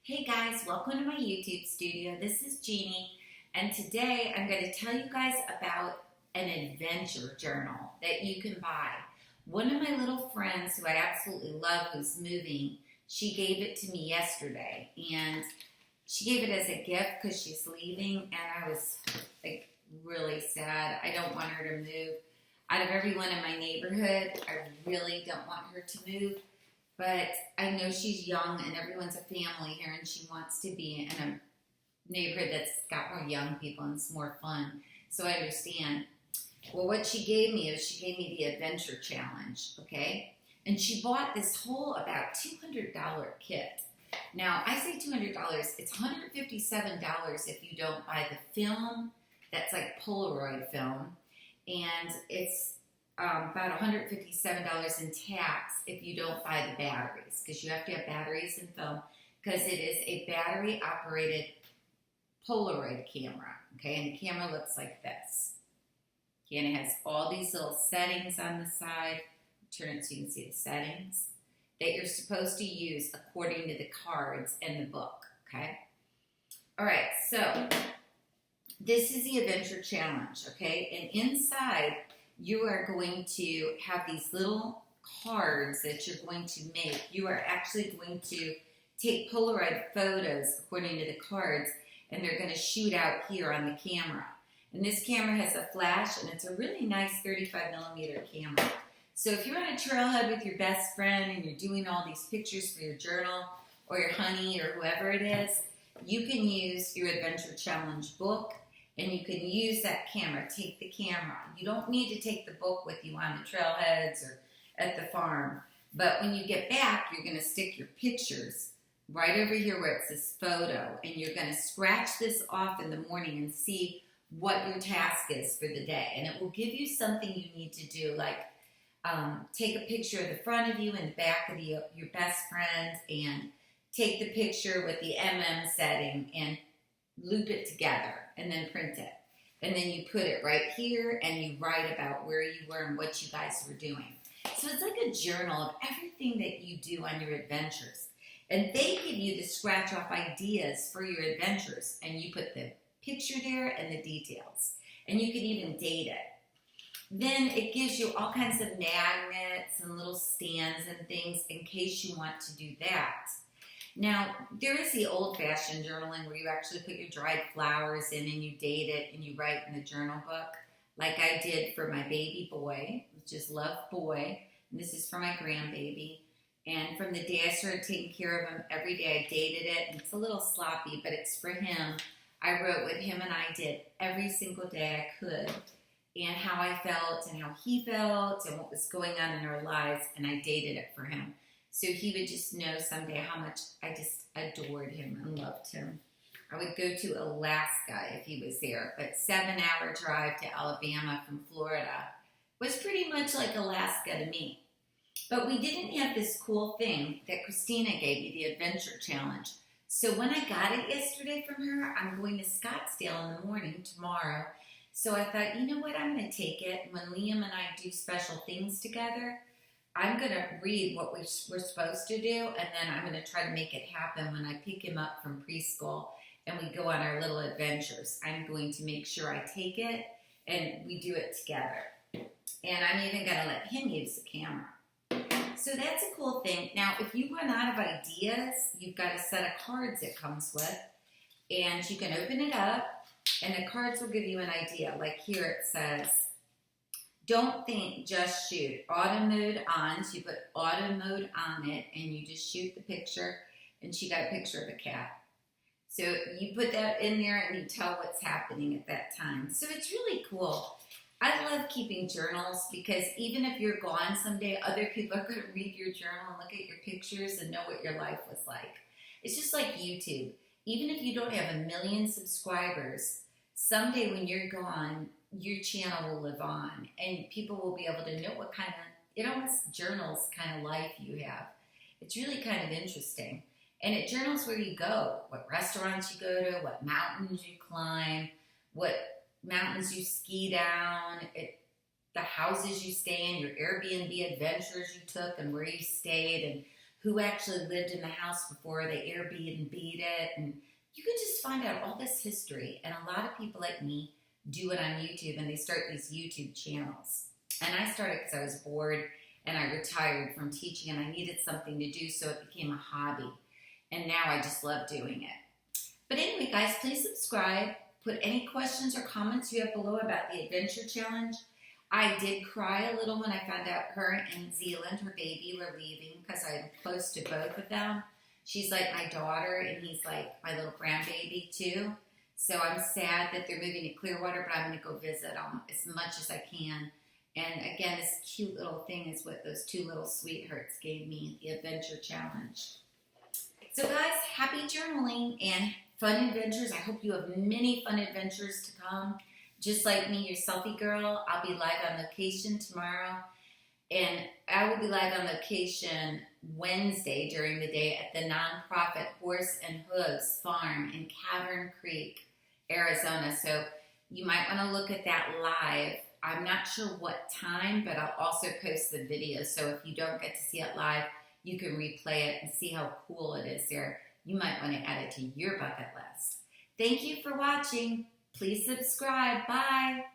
Hey guys, welcome to my YouTube studio. This is Jeannie, and today I'm going to tell you guys about an adventure journal that you can buy. One of my little friends who I absolutely love who's moving, she gave it to me yesterday, and she gave it as a gift because she's leaving, and I was like really sad. I don't want her to move. Out of everyone in my neighborhood, I really don't want her to move. But I know she's young and everyone's a family here and she wants to be in a neighborhood that's got more young people and it's more fun. So I understand. Well, what she gave me is she gave me the Adventure Challenge, okay? And she bought this whole about $200 kit. Now, I say $200, it's $157 if you don't buy the film, that's like Polaroid film, and it's about $157 in tax if you don't buy the batteries, because you have to have batteries and film, because it is a battery operated Polaroid camera, okay, and the camera looks like this. Okay, and it has all these little settings on the side. Turn it so you can see the settings that you're supposed to use according to the cards in the book, okay? All right, so this is the Adventure Challenge, okay, and inside you are going to have these little cards that you're going to make. You are actually going to take Polaroid photos according to the cards, and they're going to shoot out here on the camera. And this camera has a flash, and it's a really nice 35mm camera. So if you're on a trailhead with your best friend and you're doing all these pictures for your journal or your honey or whoever it is, you can use your Adventure Challenge book. And you can use that camera, take the camera. You don't need to take the book with you on the trailheads or at the farm. But when you get back, you're going to stick your pictures right over here where it says photo. And you're going to scratch this off in the morning and see what your task is for the day. And it will give you something you need to do, like take a picture of the front of you and the back of your best friend, and take the picture with the setting and loop it together and then print it. And then you put it right here and you write about where you were and what you guys were doing. So it's like a journal of everything that you do on your adventures. And they give you the scratch off ideas for your adventures, and you put the picture there and the details. And you can even date it. Then it gives you all kinds of magnets and little stands and things in case you want to do that. Now, there is the old-fashioned journaling where you actually put your dried flowers in and you date it and you write in the journal book, like I did for my baby boy, which is Love Boy. And this is for my grandbaby. And from the day I started taking care of him, every day I dated it. And it's a little sloppy, but it's for him. I wrote what him and I did every single day I could, and how I felt and how he felt and what was going on in our lives, and I dated it for him. So he would just know someday how much I just adored him and loved him. I would go to Alaska if he was there, but 7-hour drive to Alabama from Florida was pretty much like Alaska to me. But we didn't have this cool thing that Christina gave me, the Adventure Challenge. So when I got it yesterday from her, I'm going to Scottsdale in the morning tomorrow. So I thought, you know what, I'm going to take it. When Liam and I do special things together, I'm going to read what we're supposed to do, and then I'm going to try to make it happen when I pick him up from preschool and we go on our little adventures. I'm going to make sure I take it and we do it together. And I'm even going to let him use the camera. So that's a cool thing. Now, if you run out of ideas, you've got a set of cards it comes with, and you can open it up, and the cards will give you an idea. Like here it says, don't think, just shoot. Auto mode on, so you put auto mode on it, and you just shoot the picture, and she got a picture of a cat. So you put that in there, and you tell what's happening at that time. So it's really cool. I love keeping journals, because even if you're gone someday, other people are going to read your journal and look at your pictures and know what your life was like. It's just like YouTube. Even if you don't have 1 million subscribers, someday when you're gone, your channel will live on, and people will be able to know what kind of, it almost journals kind of life you have. It's really kind of interesting. And it journals where you go, what restaurants you go to, what mountains you climb, what mountains you ski down, the houses you stay in, your Airbnb adventures you took and where you stayed, and who actually lived in the house before they Airbnb'd it. And you can just find out all this history. And a lot of people like me do it on YouTube, and they start these YouTube channels. And I started because I was bored and I retired from teaching and I needed something to do, so it became a hobby. And now I just love doing it. But anyway, guys, please subscribe. Put any questions or comments you have below about the Adventure Challenge. I did cry a little when I found out her and Zealand, her baby, were leaving because I'm close to both of them. She's like my daughter and he's like my little grandbaby too. So I'm sad that they're moving to Clearwater, but I'm going to go visit them as much as I can. And again, this cute little thing is what those two little sweethearts gave me, the Adventure Challenge. So guys, happy journaling and fun adventures. I hope you have many fun adventures to come. Just like me, your selfie girl, I'll be live on location tomorrow. And I will be live on location Wednesday during the day at the nonprofit Horse and Hooves Farm in Cavern Creek, Arizona. So you might want to look at that live. I'm not sure what time, but I'll also post the video. So if you don't get to see it live, you can replay it and see how cool it is there. You might want to add it to your bucket list. Thank you for watching. Please subscribe. Bye.